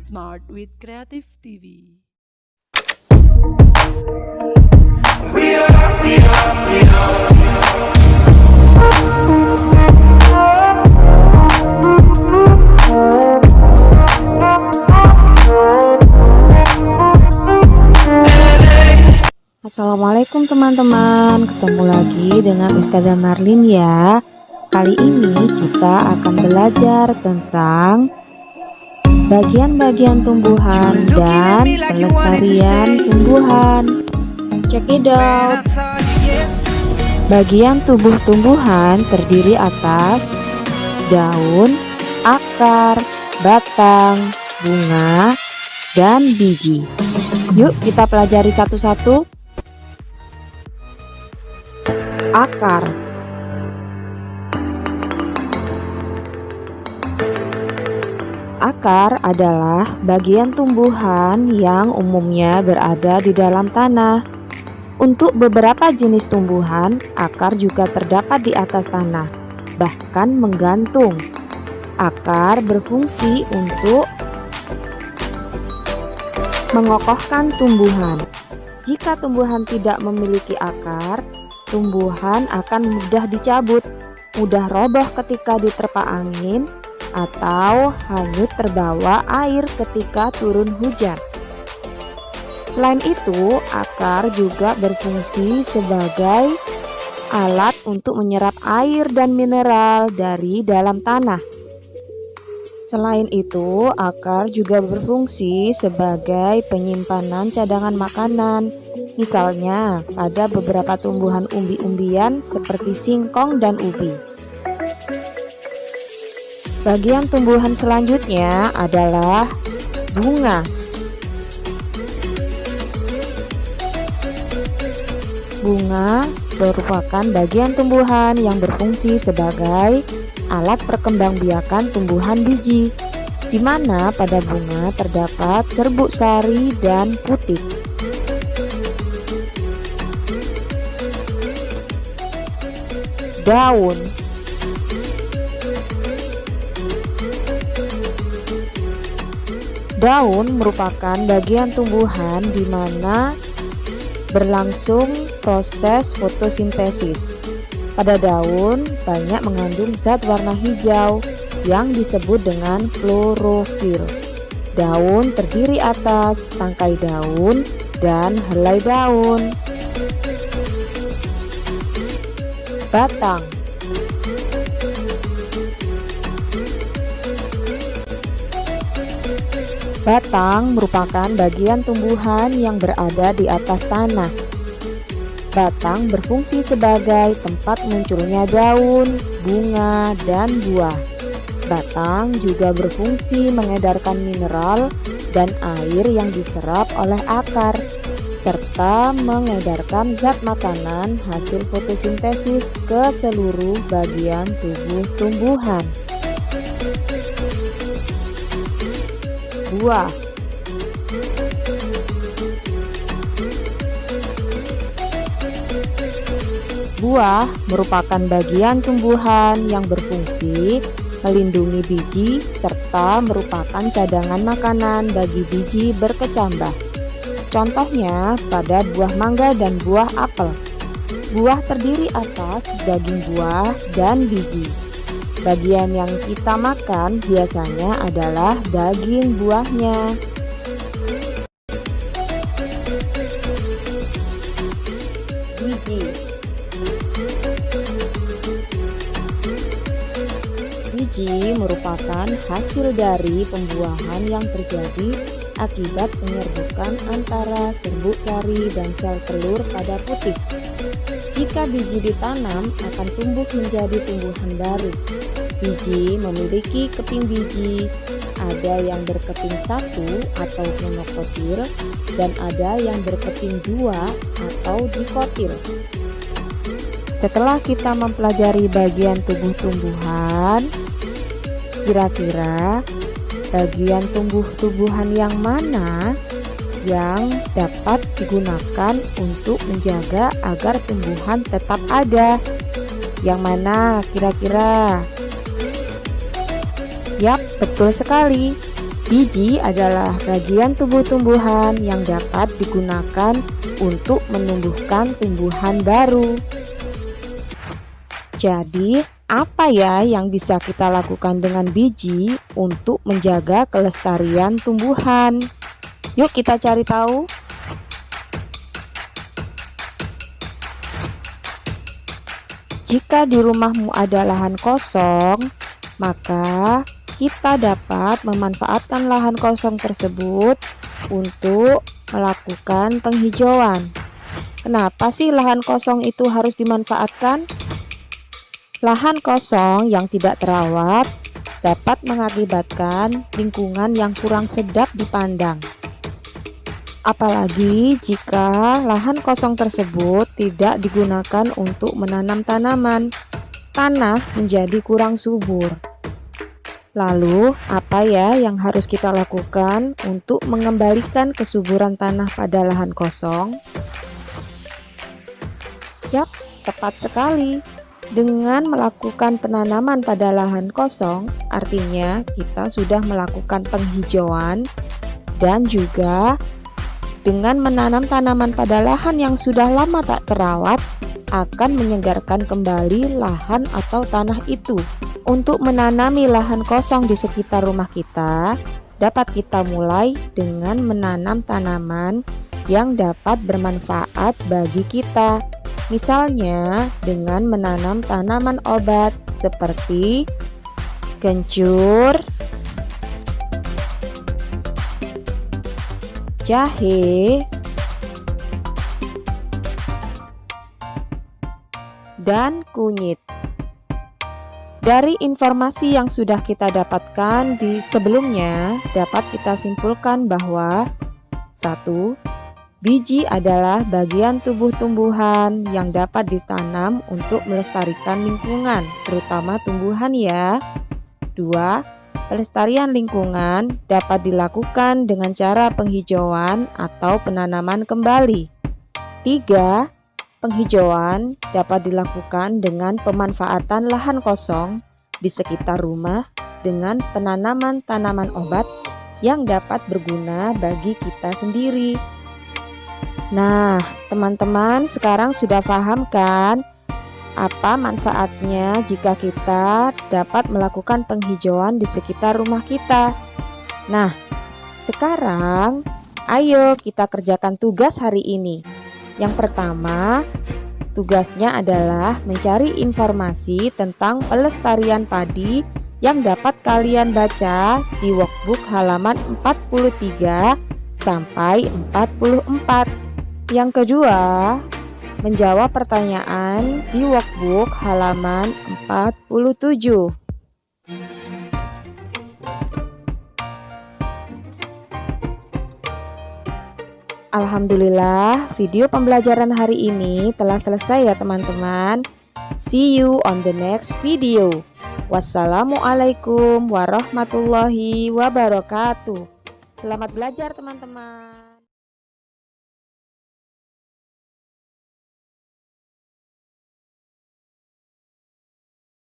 smart with Creative TV. Assalamualaikum teman-teman, ketemu lagi dengan Ustazah Marlin ya. Kali ini kita akan belajar tentang bagian-bagian tumbuhan dan pelestarian tumbuhan. Check it out. Bagian tubuh tumbuhan terdiri atas daun, akar, batang, bunga, dan biji. Yuk kita pelajari satu-satu. Akar. Akar adalah bagian tumbuhan yang umumnya berada di dalam tanah. Untuk beberapa jenis tumbuhan, akar juga terdapat di atas tanah, bahkan menggantung. Akar berfungsi untuk mengokohkan tumbuhan. Jika tumbuhan tidak memiliki akar, tumbuhan akan mudah dicabut, mudah roboh ketika diterpa angin, atau hanyut terbawa air ketika turun hujan. Selain itu, akar juga berfungsi sebagai alat untuk menyerap air dan mineral dari dalam tanah. Selain itu, akar juga berfungsi sebagai penyimpanan cadangan makanan. Misalnya, pada beberapa tumbuhan umbi-umbian seperti singkong dan ubi. Bagian tumbuhan selanjutnya adalah bunga. Bunga merupakan bagian tumbuhan yang berfungsi sebagai alat perkembangbiakan tumbuhan biji, di mana pada bunga terdapat serbuk sari dan putik. Daun. Daun merupakan bagian tumbuhan di mana berlangsung proses fotosintesis. Pada daun banyak mengandung zat warna hijau yang disebut dengan klorofil. Daun terdiri atas tangkai daun dan helai daun. Batang. Batang merupakan bagian tumbuhan yang berada di atas tanah. Batang berfungsi sebagai tempat munculnya daun, bunga, dan buah. Batang juga berfungsi mengedarkan mineral dan air yang diserap oleh akar, serta mengedarkan zat makanan hasil fotosintesis ke seluruh bagian tubuh tumbuhan. Buah. Buah merupakan bagian tumbuhan yang berfungsi melindungi biji serta merupakan cadangan makanan bagi biji berkecambah. Contohnya pada buah mangga dan buah apel. Buah terdiri atas daging buah dan biji. Bagian yang kita makan biasanya adalah daging buahnya. Biji. Biji merupakan hasil dari pembuahan yang terjadi akibat penyerbukan antara serbuk sari dan sel telur pada putik. Jika biji ditanam, akan tumbuh menjadi tumbuhan baru. Biji memiliki keping biji, ada yang berkeping satu atau monokotil, dan ada yang berkeping dua atau dikotil. Setelah kita mempelajari bagian tubuh tumbuhan, kira-kira bagian tumbuh-tumbuhan yang mana yang dapat digunakan untuk menjaga agar tumbuhan tetap ada? Yang mana kira-kira? Yap, betul sekali. Biji adalah bagian tubuh tumbuhan yang dapat digunakan untuk menumbuhkan tumbuhan baru. Jadi, apa ya yang bisa kita lakukan dengan biji untuk menjaga kelestarian tumbuhan? Yuk kita cari tahu. Jika di rumahmu ada lahan kosong, maka kita dapat memanfaatkan lahan kosong tersebut untuk melakukan penghijauan. Kenapa sih lahan kosong itu harus dimanfaatkan? Lahan kosong yang tidak terawat dapat mengakibatkan lingkungan yang kurang sedap dipandang. Apalagi jika lahan kosong tersebut tidak digunakan untuk menanam tanaman, tanah menjadi kurang subur. Lalu, apa ya yang harus kita lakukan untuk mengembalikan kesuburan tanah pada lahan kosong? Yap, tepat sekali. Dengan melakukan penanaman pada lahan kosong, artinya kita sudah melakukan penghijauan, dan juga dengan menanam tanaman pada lahan yang sudah lama tak terawat akan menyegarkan kembali lahan atau tanah itu. Untuk menanami lahan kosong di sekitar rumah kita, dapat kita mulai dengan menanam tanaman yang dapat bermanfaat bagi kita. Misalnya dengan menanam tanaman obat seperti kencur, jahe, dan kunyit. Dari informasi yang sudah kita dapatkan di sebelumnya, dapat kita simpulkan bahwa 1. Biji adalah bagian tubuh tumbuhan yang dapat ditanam untuk melestarikan lingkungan, terutama tumbuhan ya. 2. Pelestarian lingkungan dapat dilakukan dengan cara penghijauan atau penanaman kembali. 3. Penghijauan dapat dilakukan dengan pemanfaatan lahan kosong di sekitar rumah dengan penanaman tanaman obat yang dapat berguna bagi kita sendiri. Nah, teman-teman sekarang sudah paham kan apa manfaatnya jika kita dapat melakukan penghijauan di sekitar rumah kita? Nah, sekarang ayo kita kerjakan tugas hari ini. Yang pertama, tugasnya adalah mencari informasi tentang pelestarian padi yang dapat kalian baca di workbook halaman 43 sampai 44. Yang kedua, menjawab pertanyaan di workbook halaman 47. Alhamdulillah, video pembelajaran hari ini telah selesai ya teman-teman. See you on the next video. Wassalamualaikum warahmatullahi wabarakatuh. Selamat belajar teman-teman.